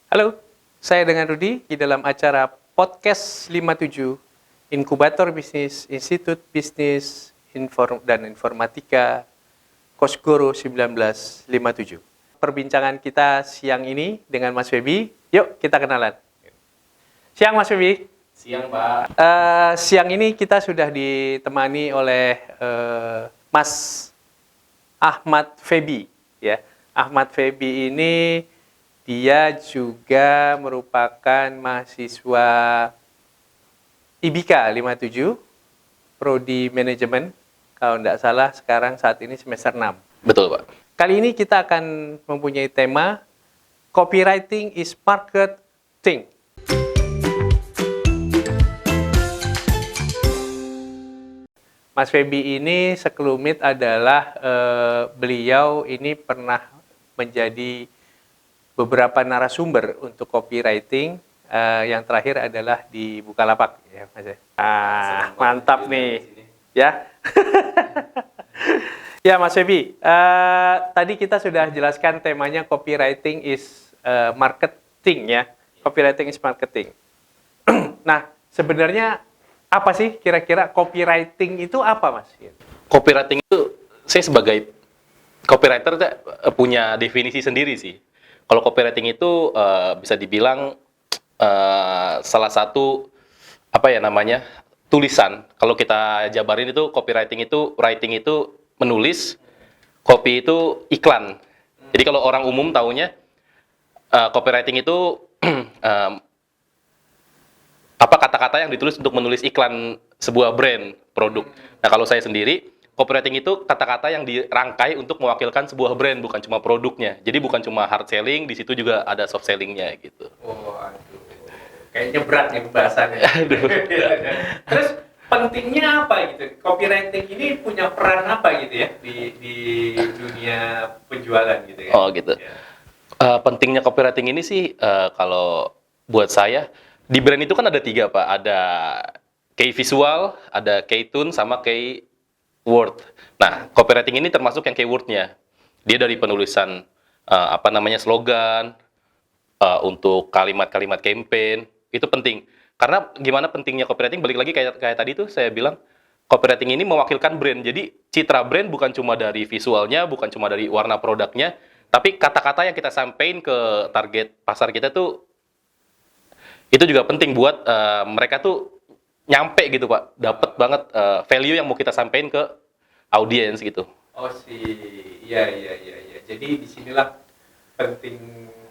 Halo, saya dengan Rudi di dalam acara Podcast 57 Inkubator Bisnis Institut Bisnis dan Informatika Kosgoro 1957. Perbincangan kita siang ini dengan Mas Febi. Yuk kita kenalan. Siang Mas Febi. Siang, Pak. Siang ini kita sudah ditemani oleh Mas Ahmad Febi. Ya, Ahmad Febi ini dia juga merupakan mahasiswa IBIKA 57, Prodi Manajemen. Kalau tidak salah sekarang saat ini semester 6. Betul, Pak. Kali ini kita akan mempunyai tema Copywriting is Marketing. Mas Febi ini sekelumit adalah beliau ini pernah menjadi beberapa narasumber untuk copywriting. Yang terakhir adalah di Bukalapak, ya Mas. Mantap nih, ya. Ya Mas Febi, tadi kita sudah jelaskan temanya copywriting is marketing, ya. Copywriting is marketing. Nah, sebenarnya apa sih kira-kira copywriting itu apa, Mas? Copywriting itu, saya sebagai copywriter punya definisi sendiri sih. Kalau copywriting itu bisa dibilang salah satu tulisan. Kalau kita jabarin itu copywriting itu, writing itu menulis, copy itu iklan. Jadi kalau orang umum taunya copywriting itu kata-kata yang ditulis untuk menulis iklan sebuah brand produk. Nah, kalau saya sendiri, copywriting itu kata-kata yang dirangkai untuk mewakilkan sebuah brand, bukan cuma produknya. Jadi bukan cuma hard selling, di situ juga ada soft sellingnya gitu. Oh, aduh. Kayaknya berat nih pembahasannya. Terus pentingnya apa gitu? Copywriting ini punya peran apa gitu ya di dunia penjualan gitu ya? Oh gitu. Ya. Pentingnya copywriting ini sih kalau buat saya, di brand itu kan ada 3, Pak. Ada key visual, ada key tone, sama key word. Nah, copywriting ini termasuk yang key word-nya. Dia dari penulisan slogan, untuk kalimat-kalimat campaign, itu penting. Karena gimana pentingnya copywriting, balik lagi kayak tadi tuh saya bilang, copywriting ini mewakilkan brand. Jadi citra brand bukan cuma dari visualnya, bukan cuma dari warna produknya, tapi kata-kata yang kita sampaikan ke target pasar kita tuh, itu juga penting buat mereka tuh nyampe gitu, Pak. Dapat banget value yang mau kita sampaikan ke audiens gitu. Oh iya. Jadi disinilah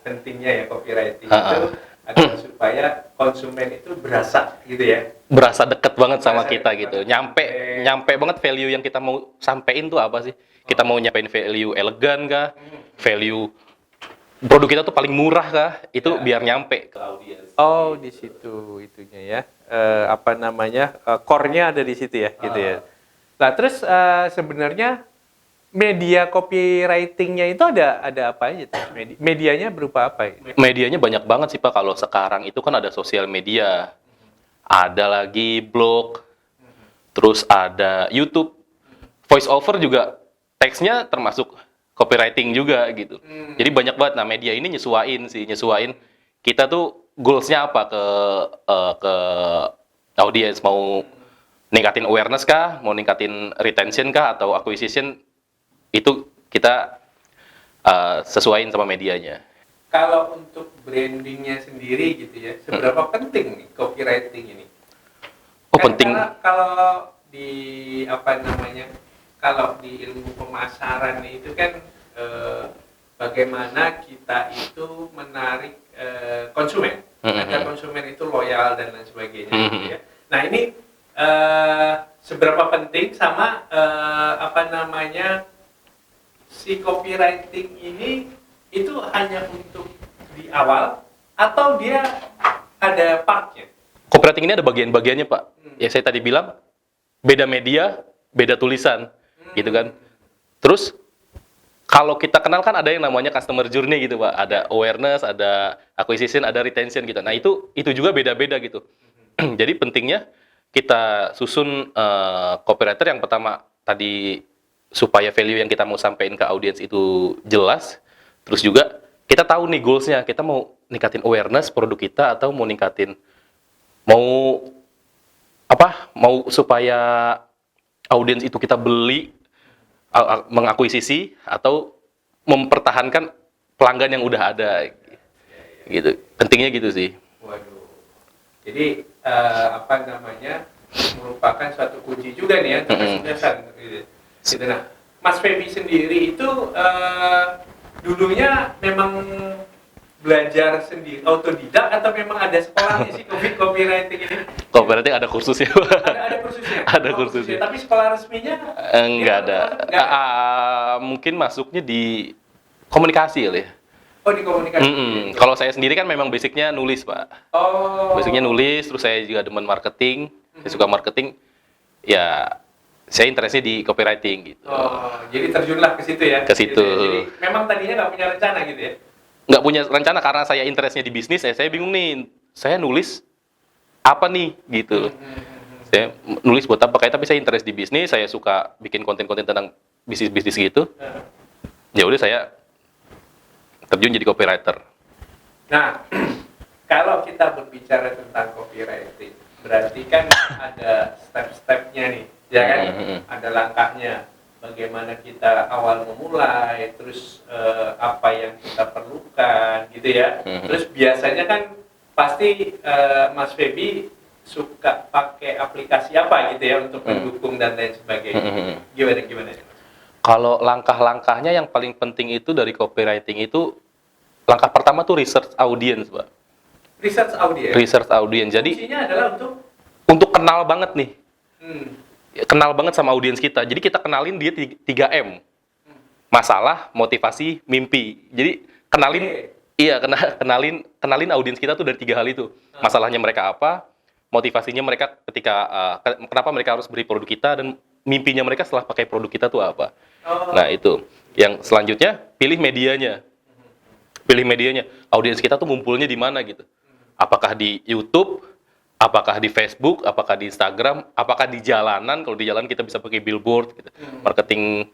pentingnya ya copywriting itu adalah supaya konsumen itu berasa gitu ya. Berasa deket banget sama kita gitu. Nyampe banget value yang kita mau sampaikan tuh apa sih? Kita mau nyampein value elegan kah? Value produk kita tuh paling murah kah? Itu biar nyampe ke audiens. Oh, di situ itunya ya. Core-nya ada di situ ya, gitu ya. Nah, terus sebenarnya media copywriting-nya itu ada apa aja tuh? Medianya berupa apa? Medianya banyak banget sih, Pak. Kalau sekarang itu kan ada sosial media. Ada lagi blog. Terus ada YouTube. Voice over juga teksnya termasuk copywriting juga gitu. Jadi banyak banget. Nah, media ini nyesuain kita tuh goals-nya apa ke audiens, mau ningkatin awareness kah, mau ningkatin retention kah, atau acquisition, itu kita sesuaiin sama medianya. Kalau untuk brandingnya sendiri gitu ya, seberapa penting nih copywriting ini? Penting. Karena kalau di ilmu pemasaran itu kan bagaimana kita itu menarik konsumen, agar konsumen itu loyal dan lain sebagainya gitu ya. Nah, ini seberapa penting sama si copywriting ini itu hanya untuk di awal atau dia ada partnya? Copywriting ini ada bagian-bagiannya, Pak. Ya saya tadi bilang, beda media, beda tulisan, gitu kan. Terus kalau kita kenal kan ada yang namanya customer journey gitu, Pak. Ada awareness, ada acquisition, ada retention gitu. Nah, itu juga beda-beda gitu. Jadi pentingnya kita susun copywriter yang pertama tadi, supaya value yang kita mau sampaikan ke audiens itu jelas. Terus juga kita tahu nih goals-nya, kita mau ningkatin awareness produk kita atau mau mau mau supaya audiens itu kita beli, mengakuisisi atau mempertahankan pelanggan yang udah ada, gitu. Pentingnya gitu sih. Waduh. Jadi merupakan suatu kunci juga nih ya untuk kesuksesan. Gitu. Nah, Mas Feby sendiri itu dulunya memang belajar sendiri, autodidak atau memang ada sekolahnya sih copywriting ini? Copywriting ada kursusnya, Pak. Ada kursusnya? Ada kursusnya. Tapi sekolah resminya? Enggak ada. Mungkin masuknya di komunikasi kali ya. Oh, di komunikasi. Kalau saya sendiri kan memang basicnya nulis, Pak. Oh. Basicnya nulis, terus saya juga demen marketing. Saya suka marketing. Ya, saya interestnya di copywriting gitu. Oh, jadi terjunlah ke situ ya? Ke situ. Gitu ya. Jadi memang tadinya nggak punya rencana gitu ya? Nggak punya rencana karena saya interestnya di bisnis. Saya bingung nih, saya nulis apa nih gitu. Saya nulis buat apa? Tapi saya interest di bisnis. Saya suka bikin konten-konten tentang bisnis-bisnis gitu. Ya udah saya terjun jadi copywriter. Nah, kalau kita berbicara tentang copywriting, berarti kan ada step-stepnya nih, ya kan? Ada langkahnya. Bagaimana kita awal memulai, terus apa yang kita perlukan, gitu ya. Terus biasanya kan pasti Mas Feby suka pakai aplikasi apa gitu ya untuk mendukung dan lain sebagainya. Gimana? Kalau langkah-langkahnya yang paling penting itu dari copywriting itu, langkah pertama tuh research audience, Pak. Research audience? Research audience. Jadi, fungsinya adalah untuk kenal banget nih. Kenal banget sama audiens kita. Jadi kita kenalin dia 3M. Masalah, motivasi, mimpi. Jadi kenalin audiens kita tuh dari 3 hal itu. Masalahnya mereka apa, motivasinya mereka ketika kenapa mereka harus beli produk kita, dan mimpinya mereka setelah pakai produk kita tuh apa. Nah, itu. Yang selanjutnya, pilih medianya. Audiens kita tuh ngumpulnya di mana gitu. Apakah di YouTube, apakah di Facebook, apakah di Instagram, apakah di jalanan. Kalau di jalan kita bisa pakai billboard gitu. Marketing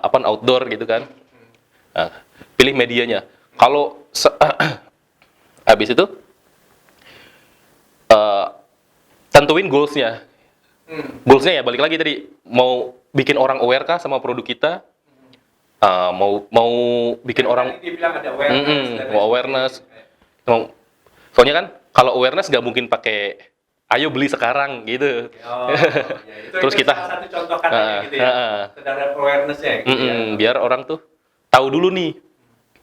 outdoor gitu kan. Nah, pilih medianya. Kalau habis itu tentuin goals-nya. Goals-nya ya balik lagi tadi, mau bikin orang aware kah sama produk kita? Mau bikin orang dibilang ada awareness, awareness. Soalnya kan kalau awareness nggak mungkin pakai ayo beli sekarang gitu. Terus kita salah satu contoh katanya gitu ya. Terhadap awareness-nya gitu ya. Biar orang tuh tahu dulu nih,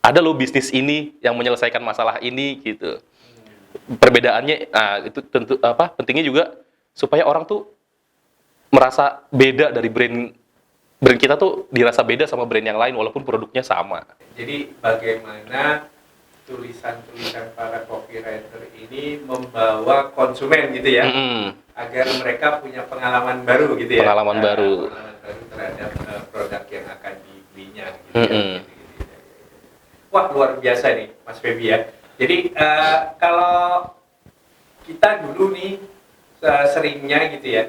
ada loh bisnis ini yang menyelesaikan masalah ini gitu. Perbedaannya itu tentu pentingnya juga supaya orang tuh merasa beda dari brand kita tuh, dirasa beda sama brand yang lain walaupun produknya sama. Jadi bagaimana tulisan-tulisan para copywriter ini membawa konsumen gitu ya, agar mereka punya pengalaman baru gitu ya. Pengalaman baru terhadap produk yang akan dibelinya gitu ya. Wah, luar biasa nih Mas Feby ya. Jadi kalau kita dulu nih seringnya gitu ya,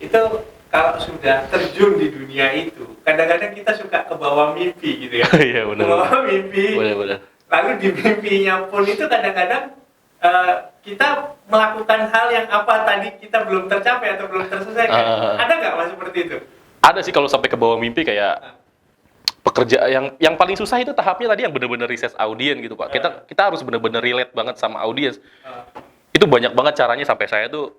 itu kalau sudah terjun di dunia itu, kadang-kadang kita suka ke bawah mimpi gitu ya. Iya, benar. Ke bawah mimpi. Benar. Lalu di mimpinya pun itu kadang-kadang kita melakukan hal yang apa tadi kita belum tercapai atau belum terselesaikan. Ada nggak Mas seperti itu? Ada sih kalau sampai ke bawah mimpi, kayak pekerja yang paling susah itu tahapnya tadi yang benar-benar research audiens gitu, Pak. Kita harus benar-benar relate banget sama audiens. Itu banyak banget caranya sampai saya tuh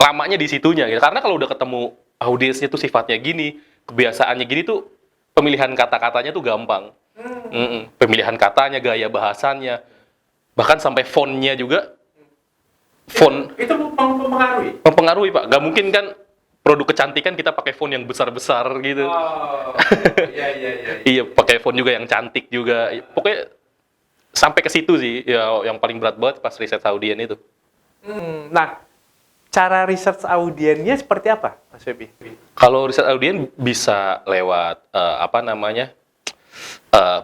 lamanya di situnya gitu. Karena kalau udah ketemu audiensnya tuh sifatnya gini, kebiasaannya gini tuh, pemilihan kata-katanya tuh gampang. Pemilihan katanya, gaya bahasannya, bahkan sampai fontnya juga. Font itu mempengaruhi? Mempengaruhi, Pak. Gak mungkin kan produk kecantikan kita pakai font yang besar-besar gitu. Iya. Iya, pakai font juga yang cantik juga. Pokoknya sampai ke situ sih ya, yang paling berat banget pas riset audiens itu. Nah, cara research audiensnya seperti apa, Mas Feby? Kalau riset audiens bisa lewat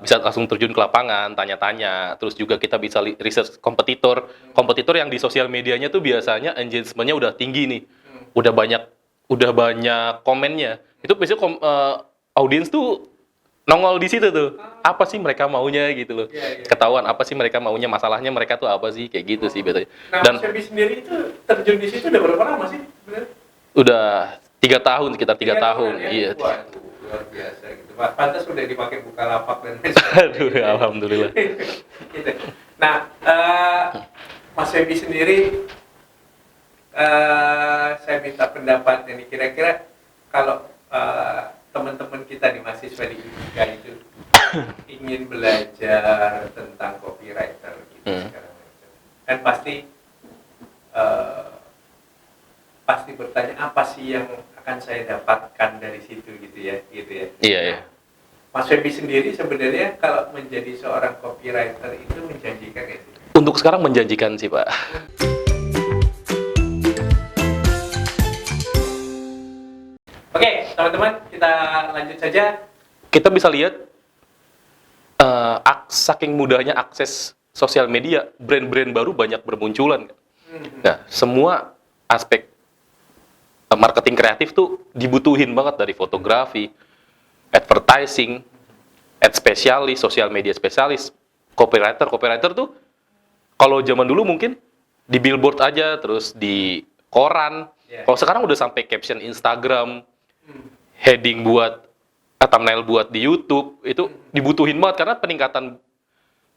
bisa langsung terjun ke lapangan, tanya-tanya. Terus juga kita bisa riset kompetitor yang di sosial medianya tuh biasanya engagement-nya udah tinggi nih, udah banyak komennya. Itu biasanya audiens tuh nongol di situ tuh. Apa sih mereka maunya gitu loh. Iya, iya. Ketahuan apa sih mereka maunya, masalahnya mereka tuh apa sih, kayak gitu sih biasanya. Nah, Dan Mas Febi sendiri itu terjun di situ udah berapa lama sih? Bener? udah 3 tahun, sekitar 3 3 tahun. tahunan ya? Iya. Waduh, luar biasa gitu. Pantas udah dipakai Bukalapak dan lain Aduh, sebagainya. alhamdulillah. Gitu. Nah, Mas Febi sendiri, saya minta pendapat ini. Kira-kira kalau teman-teman kita di mahasiswa di IPK itu ingin belajar tentang copywriter gitu sekarang macam. Kan pasti bertanya apa sih yang akan saya dapatkan dari situ gitu ya. Iya, iya. Mas Febi sendiri sebenarnya kalau menjadi seorang copywriter itu menjanjikan ya sih? Untuk sekarang menjanjikan sih, Pak. Oke, teman-teman, kita lanjut saja. Kita bisa lihat saking mudahnya akses sosial media, brand-brand baru banyak bermunculan. Nah, semua aspek marketing kreatif tuh dibutuhin banget, dari fotografi, advertising, ad spesialis, sosial media spesialis, copywriter. Copywriter tuh kalau zaman dulu mungkin di billboard aja, terus di koran. Yeah. Kalau sekarang udah sampai caption Instagram, heading buat thumbnail buat di YouTube, itu dibutuhin banget karena peningkatan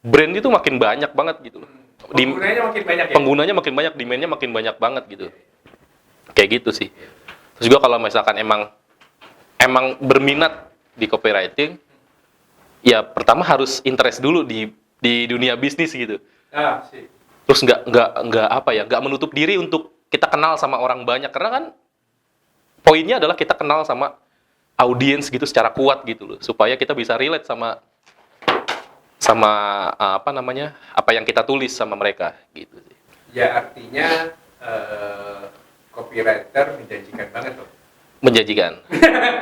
brand itu makin banyak banget gitu loh. Penggunanya makin banyak ya? Penggunanya makin banyak, demand-nya makin banyak banget gitu. Kayak gitu sih. Terus juga kalau misalkan emang berminat di copywriting, ya pertama harus interest dulu di dunia bisnis gitu. Sih. Terus nggak menutup diri untuk kita kenal sama orang banyak, karena kan poinnya adalah kita kenal sama audiens gitu secara kuat gitu loh, supaya kita bisa relate sama apa yang kita tulis sama mereka gitu sih. Ya artinya copywriter menjanjikan banget loh. Menjanjikan.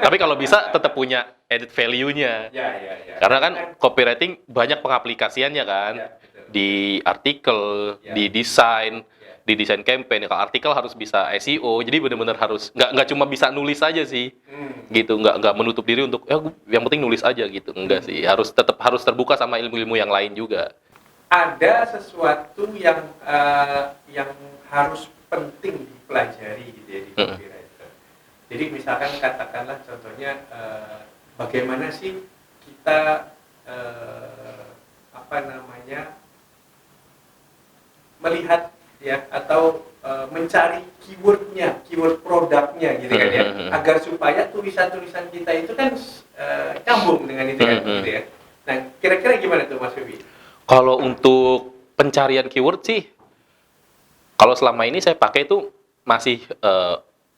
Tapi kalau bisa tetap punya added value-nya. Ya. Karena kan copywriting banyak pengaplikasiannya kan. Ya, betul. Di artikel, Ya. di desain, Ya. di desain campaign. Kalau artikel harus bisa SEO. Jadi benar-benar harus nggak cuma bisa nulis aja sih. Gitu, nggak menutup diri untuk yang penting nulis aja gitu. Enggak sih. Tetap harus terbuka sama ilmu-ilmu yang lain juga. Ada sesuatu yang harus penting dipelajari gitu ya di copywriter. Jadi misalkan katakanlah contohnya bagaimana sih kita melihat ya atau mencari keywordnya, keyword produknya gitu kan ya, agar supaya tulisan-tulisan kita itu kan nyambung dengan itu kan gitu ya. Nah, kira-kira gimana tuh Mas Febi? Kalau untuk pencarian keyword sih, kalau selama ini saya pakai itu masih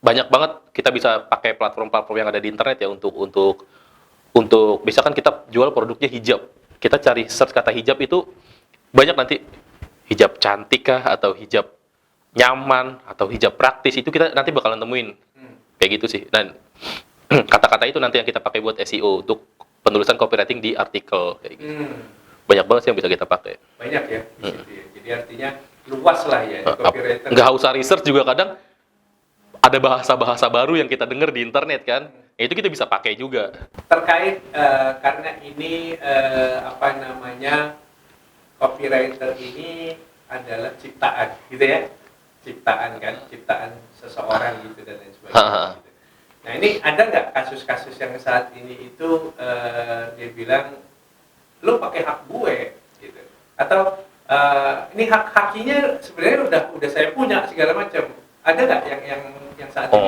banyak banget. Kita bisa pakai platform-platform yang ada di internet ya untuk misalkan kita jual produknya hijab. Kita cari search kata hijab itu banyak, nanti hijab cantik kah, atau hijab nyaman, atau hijab praktis, itu kita nanti bakalan temuin. Kayak gitu sih. Dan kata-kata itu nanti yang kita pakai buat SEO untuk penulisan copywriting di artikel kayak gitu. Banyak banget sih yang bisa kita pakai. Banyak ya di situ ya. Jadi artinya luas lah ya copywriter. Nggak usah research juga, kadang ada bahasa-bahasa baru yang kita dengar di internet kan. Itu kita bisa pakai juga. Terkait karena ini copywriter ini adalah ciptaan gitu ya. Ciptaan seseorang gitu dan lain sebagainya. Gitu. Nah, ini ada nggak kasus-kasus yang saat ini itu dia bilang lo pakai hak gue gitu, atau ini hakinya sebenarnya udah saya punya segala macam, ada nggak yang saat ini?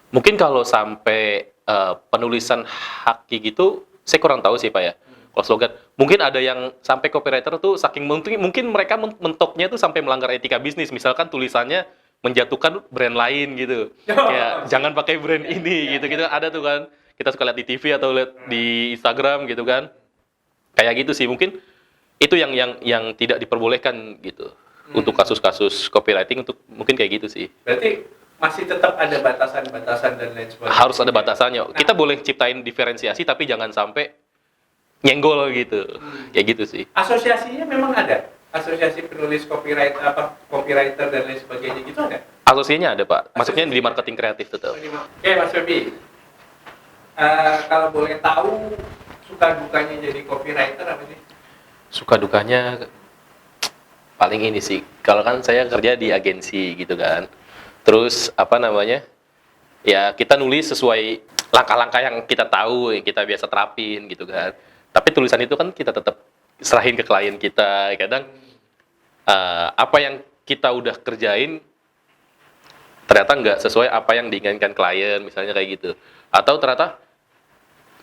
Mungkin kalau sampai penulisan haki gitu saya kurang tahu sih Pak ya. Kalau slogan mungkin ada yang sampai copywriter tuh saking mungkin mereka mentoknya tuh sampai melanggar etika bisnis, misalkan tulisannya menjatuhkan brand lain gitu. Kayak jangan pakai brand ini gitu. Ada tuh kan. Kita suka lihat di TV atau lihat di Instagram gitu kan. Kayak gitu sih, mungkin itu yang tidak diperbolehkan gitu. Untuk kasus-kasus copywriting untuk mungkin kayak gitu sih. Berarti masih tetap ada batasan-batasan dan lain sebagainya. Harus ada batasannya. Kita boleh ciptain diferensiasi tapi jangan sampai nyenggol gitu. Kayak gitu sih. Asosiasinya memang ada. Asosiasi penulis copywriter dan lain sebagainya gitu ada? Asosiasinya ada Pak. Masuknya di marketing kreatif tetap. Oke Mas Febi, kalau boleh tahu suka dukanya jadi copywriter apa sih? Suka dukanya paling ini sih. Kalau kan saya kerja di agensi gitu kan. Terus apa namanya? Ya kita nulis sesuai langkah-langkah yang kita tahu, yang kita biasa terapin gitu kan. Tapi tulisan itu kan kita tetap serahin ke klien kita. Kadang apa yang kita udah kerjain ternyata nggak sesuai apa yang diinginkan klien, misalnya kayak gitu. Atau ternyata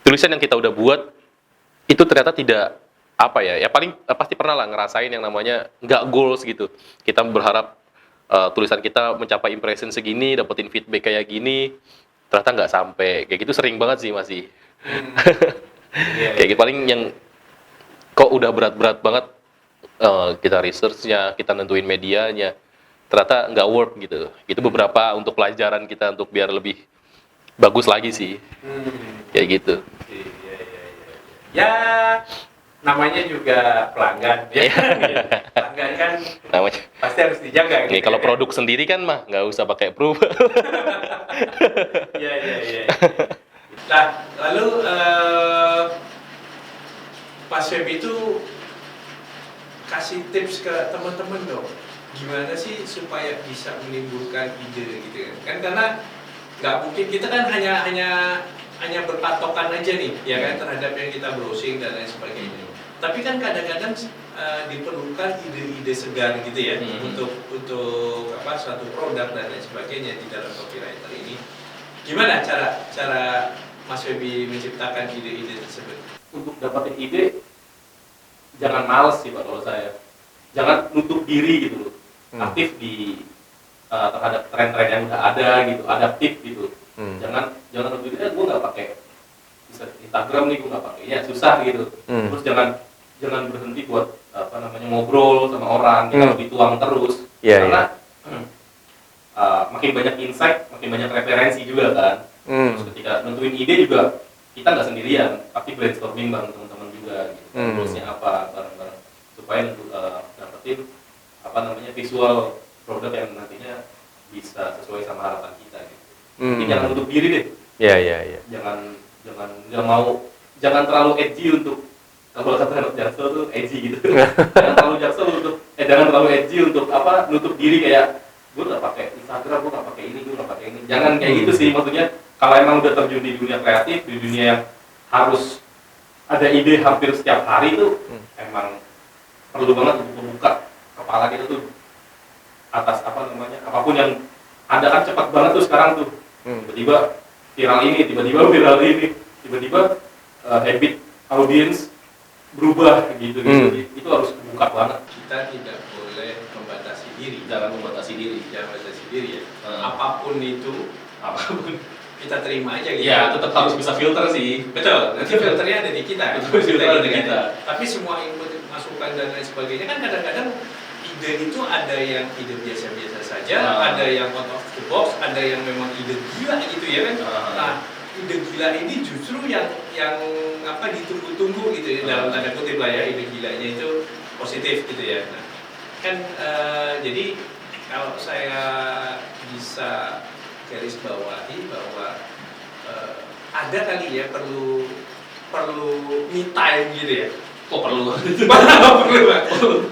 tulisan yang kita udah buat itu ternyata tidak apa ya paling pasti pernah lah ngerasain yang namanya nggak goals gitu. Kita berharap tulisan kita mencapai impression segini, dapetin feedback kayak gini, ternyata nggak sampai. Kayak gitu sering banget sih masih. Kayak gitu paling yang kok udah berat-berat banget kita research-nya, kita nentuin medianya, ternyata nggak work gitu. Itu beberapa untuk pelajaran kita untuk biar lebih bagus lagi sih. Kayak gitu. Ya, namanya juga pelanggan. Ya. Pelanggan kan Namanya. pasti harus dijaga. Nih, Gitu, kalau ya. produk sendiri kan mah nggak usah pakai proof. Iya. Nah, lalu Pak Feby itu kasih tips ke teman-teman dong. Gimana sih supaya bisa menimbulkan ide gitu kan? Karena nggak mungkin kita kan hanya berpatokan aja nih, ya kan terhadap yang kita browsing dan lain sebagainya. Tapi kan kadang-kadang diperlukan ide-ide segar gitu ya untuk apa suatu produk dan lain sebagainya di dalam copywriter ini. Gimana cara Mas Feby menciptakan ide-ide tersebut? Untuk dapetin ide, jangan males sih Pak kalau saya. Jangan nutup diri gitu loh. Aktif di terhadap tren-tren yang udah ada gitu, adaptif gitu. Jangan nutup diri, gue nggak pakai Instagram nih, gue nggak pakai, ya susah gitu. Terus jangan berhenti buat apa namanya ngobrol sama orang, kita harus dituang terus. Karena makin banyak insight, makin banyak referensi juga kan. Terus ketika nentuin ide juga kita nggak sendirian, tapi brainstorming bareng teman-teman juga. Gitu. Terusnya apa bareng-bareng supaya dapetin apa namanya visual produk yang nantinya bisa sesuai sama harapan kita. Gitu. Jadi jangan nutup diri deh. Iya. Jangan terlalu edgy untuk kalau kata Jaksel tuh edgy gitu. Jangan terlalu edgy untuk apa nutup diri kayak gue nggak pakai Instagram, gue nggak pakai ini, gue nggak pakai ini. Jangan kayak gitu sih, maksudnya kalau emang udah terjun di dunia kreatif, di dunia yang harus ada ide hampir setiap hari itu emang perlu banget untuk membuka kepala kita tuh atas apa namanya apapun yang ada kan cepat banget tuh sekarang tuh tiba-tiba viral ini, tiba-tiba habit audience berubah gitu. Itu harus dibuka banget. Kita tidak boleh membatasi diri. Jangan membatasi diri Ya. Apapun itu, kita terima aja gitu. Ya, tetap harus bisa filter sih. Betul. Nanti filternya ada di kita. Filternya ada di kan. kita. Tapi semua input, masukan dan lain sebagainya kan kadang-kadang ide itu ada yang ide biasa-biasa saja, ada yang out of the box, ada yang memang ide gila gitu ya kan. Nah, ide gila ini justru yang apa ditunggu-tunggu gitu ya dalam tanda kutip lah ya, ide gilanya itu positif gitu ya. Nah, kan jadi kalau saya bisa garis bawahi bahwa ada kali ya perlu me time gitu ya. Oh perlu.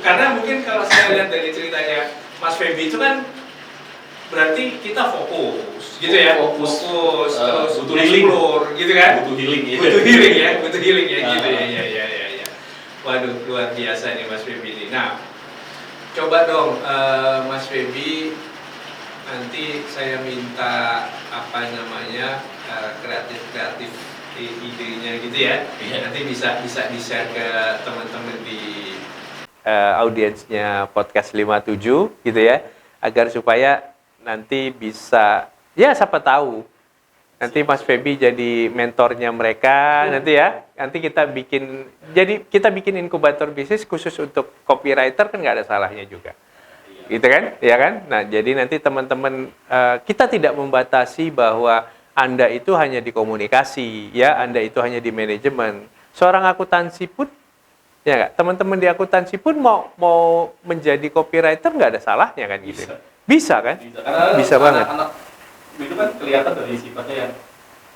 Karena mungkin kalau saya lihat dari ceritanya Mas Feby itu kan berarti kita fokus gitu ya, fokus terus butuh healing, gitu kan, butuh healing ya, gitu ya. Waduh, luar biasa nih Mas Feby ini. Nah, coba dong Mas Feby, nanti saya minta apa namanya kreatif idenya gitu ya. Nanti bisa di-share ke teman-teman di audiensnya podcast 57 gitu ya, agar supaya nanti bisa ya siapa tahu nanti Mas Feby jadi mentornya mereka nanti ya. Nanti kita bikin inkubator bisnis khusus untuk copywriter, kan nggak ada salahnya juga. Gitu kan? Ya kan? Nah, jadi nanti teman-teman kita tidak membatasi bahwa Anda itu hanya di komunikasi, ya, Anda itu hanya di manajemen. Seorang akuntansi pun, ya nggak, teman-teman di akuntansi pun mau menjadi copywriter nggak ada salahnya kan gitu. Bisa kan? Karena Bisa banget. Anak itu kan kelihatan dari sifatnya yang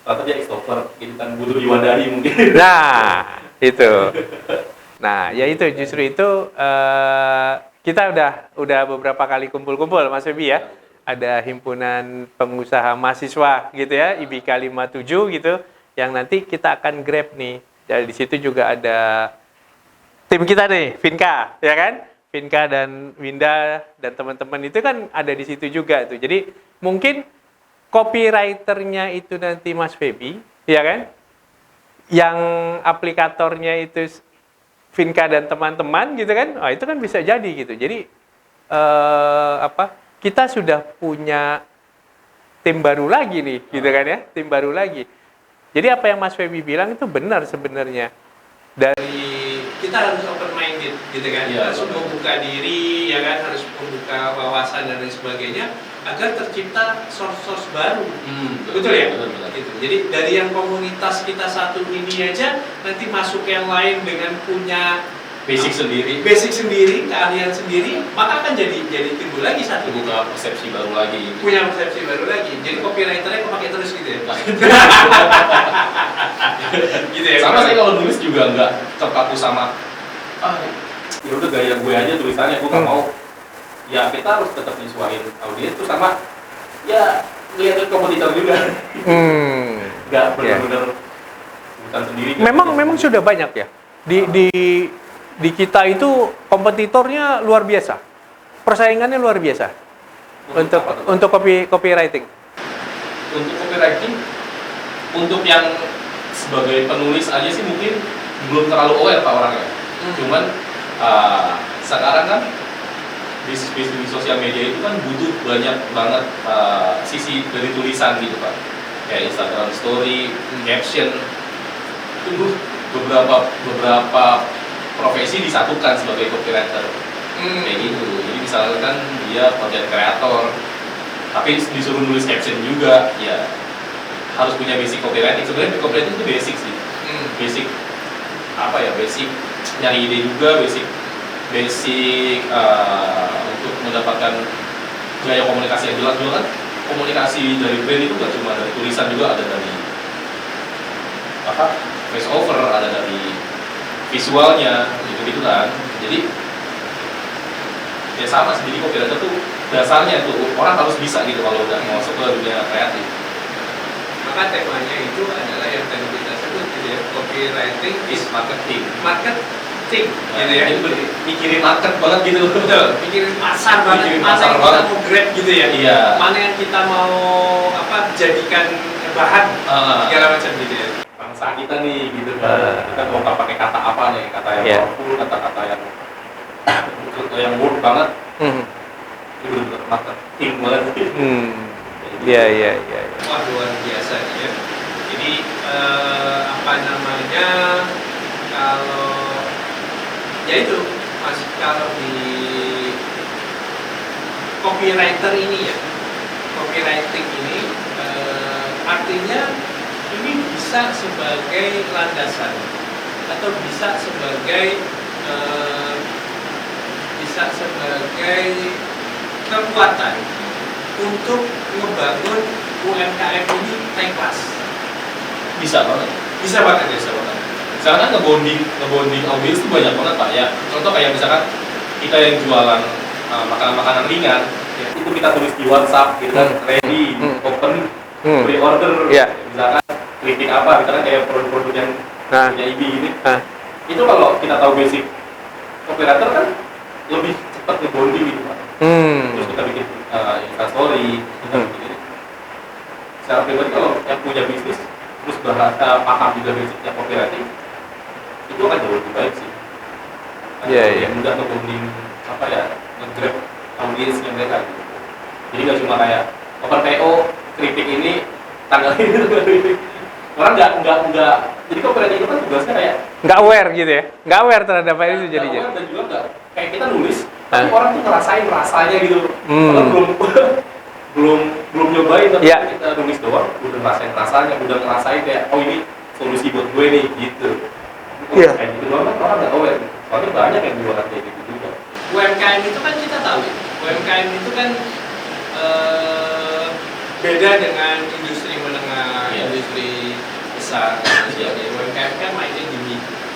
Atau dia extrovert gitu kan, butuh diwadahi mungkin. Nah, itu. Nah, ya itu justru itu kita udah beberapa kali kumpul-kumpul Mas Febi ya. Ada himpunan pengusaha mahasiswa gitu ya, IBK 57 gitu, yang nanti kita akan grab nih. Jadi di situ juga ada tim kita nih, Vinka, ya kan? Vinka dan Winda dan teman-teman itu kan ada di situ juga tuh. Jadi mungkin copywriternya itu nanti Mas Febi, ya kan? Yang aplikatornya itu Vinka dan teman-teman gitu kan? Oh, itu kan bisa jadi gitu. Jadi kita sudah punya tim baru lagi nih, gitu kan ya? Tim baru lagi. Jadi apa yang Mas Febi bilang itu benar sebenarnya. Dari kita harus open minded gitu kan, ya, harus membuka diri ya kan, harus membuka wawasan dan lain sebagainya agar tercipta source baru. Betul ya? Betul. Gitu. Jadi dari yang komunitas kita satu ini aja nanti masuk yang lain dengan punya Basic sendiri, keahlian sendiri, maka akan jadi timbul lagi satu buka persepsi baru lagi. punya persepsi baru lagi. Jadi copywriternya kepake terus gitu ya. Gitu ya. Sama saya kalau nulis juga nggak terpaku sama ya udah gaya gue aja tulisannya, gue nggak mau. Ya kita harus tetap nyesuaiin audiens tuh sama ya lihat kompetitor juga. Nggak benar-benar bukan sendiri. Memang sudah banyak ya. Di kita itu kompetitornya luar biasa. Persaingannya luar biasa. Untuk copywriting. Untuk copywriting, untuk yang sebagai penulis aja sih mungkin belum terlalu aware Pak orangnya. Cuman sekarang kan bisnis di sosial media itu kan butuh banyak banget sisi dari tulisan gitu Pak. Kayak Instagram Story, caption, itu beberapa profesi disatukan sebagai copywriter. Kayak gitu. Jadi misalkan dia content creator, tapi disuruh nulis caption juga, ya harus punya basic copywriting. Sebenarnya copywriting itu basic sih. Basic apa ya? Basic nyari ide juga, basic untuk mendapatkan gaya komunikasi yang jelas juga kan. Komunikasi dari brand itu nggak cuma dari tulisan, juga ada dari voice over, ada dari visualnya, gitu kan. Jadi ya sama sih, jadi copywriter tuh dasarnya tuh orang harus bisa gitu kalau udah masuk ke dunia kreatif. Maka temanya itu adalah yang tadi kita sebut gitu ya, copywriting is marketing. Gitu ya. Jadi mikirin market banget gitu. Betul, mikirin pasar banget, Mikirin pasar mana yang banget. kita mau grab gitu ya. Iya. Mana yang kita mau jadikan bahan segala macam gitu ya. Bangsa kita nih gitu kan. Kita mau pakai kata apa nih? Kata yang powerful, kata-kata yang word banget. Itu benar-benar marketing banget. Iya. Wah, luar biasa nih ya. Jadi kalau ya itu Mas, kalau di copywriter ini ya, copywriting ini artinya ini bisa sebagai landasan atau bisa sebagai kekuatan untuk membangun UMKM ini naik kelas. Bisa banget. Sekarang kan ngebonding audiens itu banyak banget Pak ya. Contoh kayak misalkan kita yang jualan makanan-makanan ringan, ya, itu kita tulis di WhatsApp gitu kan, ready, open, pre-order, misalkan kritik apa, misalkan kayak produk-produk yang punya IB ini. Itu kalau kita tahu basic copywriter kan lebih cepat ngebonding gitu Pak. Terus kita bikin Instastory, kita bikin ini. Secara pribadi kalau yang punya bisnis terus paham juga basicnya copywriting, itu akan jauh lebih baik sih. Iya. Mudah ngebonding nge-grab audiensnya mereka gitu. Jadi nggak cuma kayak open PO, kritik ini, tanggal ini. Orang nggak. Jadi copywriting itu kan tugasnya kayak nggak aware gitu ya, nggak aware terhadap itu jadinya. Dan juga nggak kayak kita nulis, tapi orang tuh ngerasain rasanya gitu. Kalau belum nyobain, tapi kita nulis doang, udah ngerasain rasanya, udah ngerasain kayak ini solusi buat gue nih gitu. Kayak gitu doang kan orang nggak aware. Soalnya banyak yang jualan kayak gitu juga. UMKM itu kan kita tahu ya, UMKM itu kan beda dengan industri menengah, industri besar, ya UMKM kan mainnya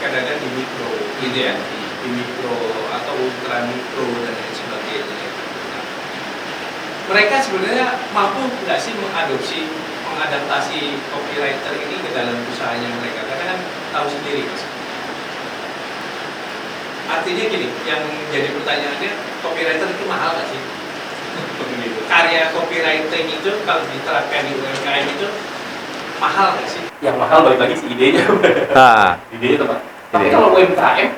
kadang-kadang di mikro, gitu ya, di mikro atau ultra mikro dan lain sebagainya. Nah, mereka sebenarnya mampu nggak sih mengadaptasi copywriter ini ke dalam usahanya mereka? Karena kan tahu sendiri, Mas. Artinya gini, yang jadi pertanyaannya, copywriter itu mahal nggak sih? Karya copywriting itu kalau diterapkan di UMKM itu mahal nggak sih? Yang mahal balik lagi si idenya. Idenya teman. Tapi Ide. kalau UMKM,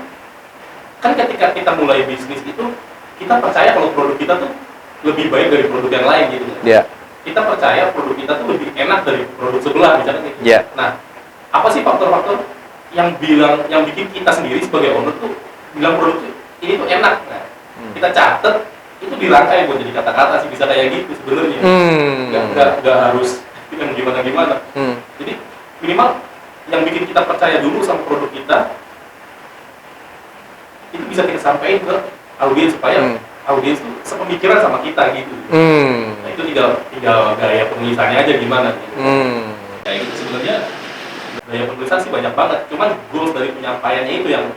kan ketika kita mulai bisnis itu, kita percaya kalau produk kita tuh lebih baik dari produk yang lain gitu. Ya. Kita percaya produk kita tuh lebih enak dari produk sebelah misalnya gitu. Ya. Nah, apa sih faktor-faktor yang bikin kita sendiri sebagai owner tuh bilang produk ini tuh enak? Nah, kita catat itu dirangkai buat jadi kata-kata sih, bisa kayak gitu sebenarnya. Nggak harus yang gimana-gimana. Jadi minimal yang bikin kita percaya dulu sama produk kita itu bisa kita sampaikan ke audiens supaya audiens itu sepemikiran sama kita gitu. Nah, itu tinggal gaya penulisannya aja gimana gitu. Kayak gitu sebenarnya gaya penulisan sih banyak banget, cuman goals dari penyampaiannya itu yang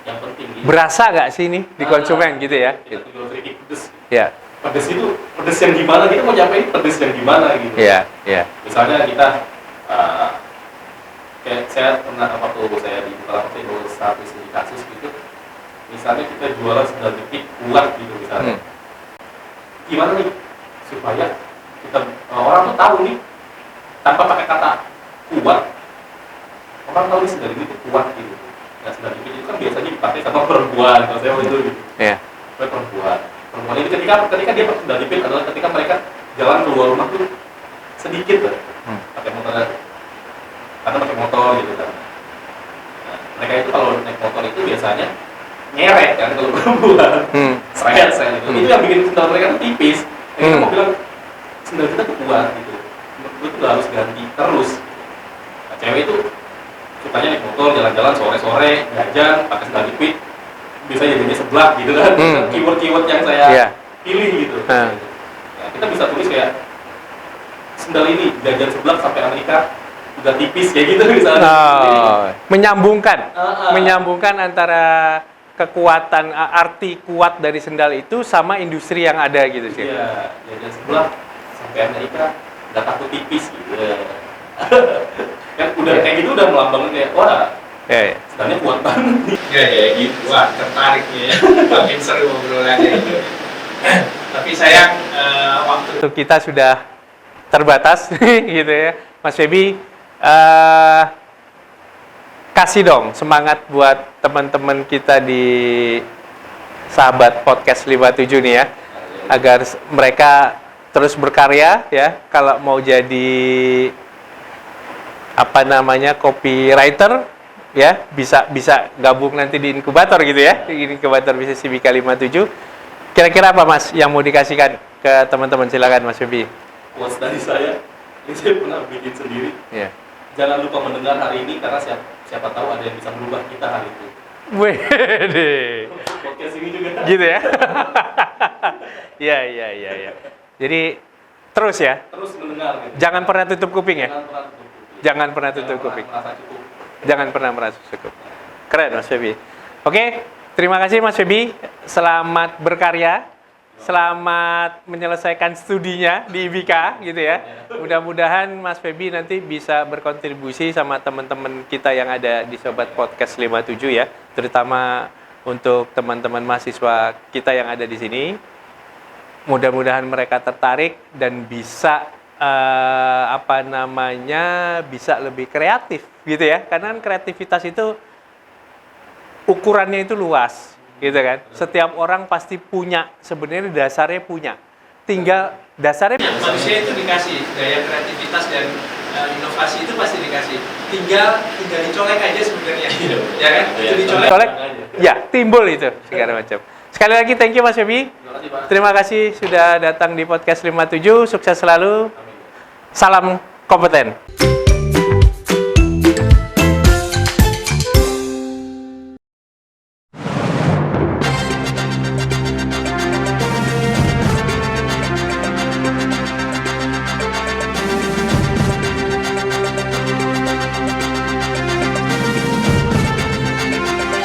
penting gitu. Berasa nggak sih ini di konsumen gitu ya? Kita tinggal sedikit pedes. Ya. Pedes itu pedes yang gimana, kita mau nyampein pedes yang gimana gitu. Iya, iya. Misalnya kita kayak saya pernah waktu saya di Bukalapak itu satu kasus gitu, misalnya kita jualan 9 detik kuat gitu misalnya, gimana nih supaya kita orang tuh tahu nih tanpa pakai kata kuat, orang tahu nih 9 detik itu kuat gitu. Nah 9 detik itu kan biasanya dipakai sama perempuan, kalau saya waktu itu gitu. Perempuan ini ketika dia 9 detik adalah ketika mereka jalan keluar rumah tuh sedikit lah, pakai motor gitu kan. Nah, mereka itu kalau naik motor itu biasanya nyeret kan kalau perempuan, seret gitu. Itu yang bikin sendal mereka tuh tipis. Kita mau bilang sendal kita tuh kuat gitu. Itu tuh harus ganti terus. Nah, cewek itu sukanya naik motor jalan-jalan sore-sore, jajan, pakai sendal jepit, bisa jadinya seblak gitu kan. Keyword-keyword yang saya pilih gitu. Nah, kita bisa tulis kayak sendal ini jajan seblak sampai Amerika udah tipis kayak gitu misalnya. Menyambungkan antara kekuatan arti kuat dari sendal itu sama industri yang ada gitu sih. Iya, jajan seblak sampai Amerika udah takut tipis gitu. Kan udah kayak gitu udah melambangin kayak wah. Sendalnya kuat banget. Ya gitu. Wah, tertarik ya. Makin seru obrolannya itu. Tapi sayang waktu kita sudah terbatas gitu ya. Mas Febi, kasih dong semangat buat teman-teman kita di sahabat podcast 57 nih ya, agar mereka terus berkarya ya. Kalau mau jadi copywriter ya, bisa gabung nanti di inkubator gitu ya, di inkubator bisnis CBK 57. Kira-kira apa Mas yang mau dikasihkan ke teman-teman? Silakan Mas Febi. Quotes dari saya, ini saya pernah bikin sendiri. Jangan lupa mendengar hari ini karena siapa tahu ada yang bisa merubah kita hari itu. Wede. Podcast ini juga. Gitu ya. Iya. Jadi terus ya. Terus mendengar. Gitu. Jangan pernah tutup kuping ya. Jangan pernah tutup kuping. Merasa cukup. Jangan pernah merasa cukup. Keren Mas Febi. Oke, terima kasih Mas Febi. Selamat berkarya. Selamat menyelesaikan studinya di IBK gitu ya. Mudah-mudahan Mas Febi nanti bisa berkontribusi sama teman-teman kita yang ada di Sobat Podcast 57 ya. Terutama untuk teman-teman mahasiswa kita yang ada di sini. Mudah-mudahan mereka tertarik dan bisa bisa lebih kreatif gitu ya. Karena kreativitas itu ukurannya itu luas. Gitu kan, setiap orang pasti punya, sebenarnya dasarnya punya, tinggal dasarnya manusia itu dikasih daya kreativitas dan inovasi itu pasti dikasih, tinggal dicolek aja sebenarnya, ya kan, itu dicolek, ya timbul itu segala macam. Sekali lagi thank you Mas Febi, terima kasih sudah datang di podcast 57, sukses selalu, salam kompeten.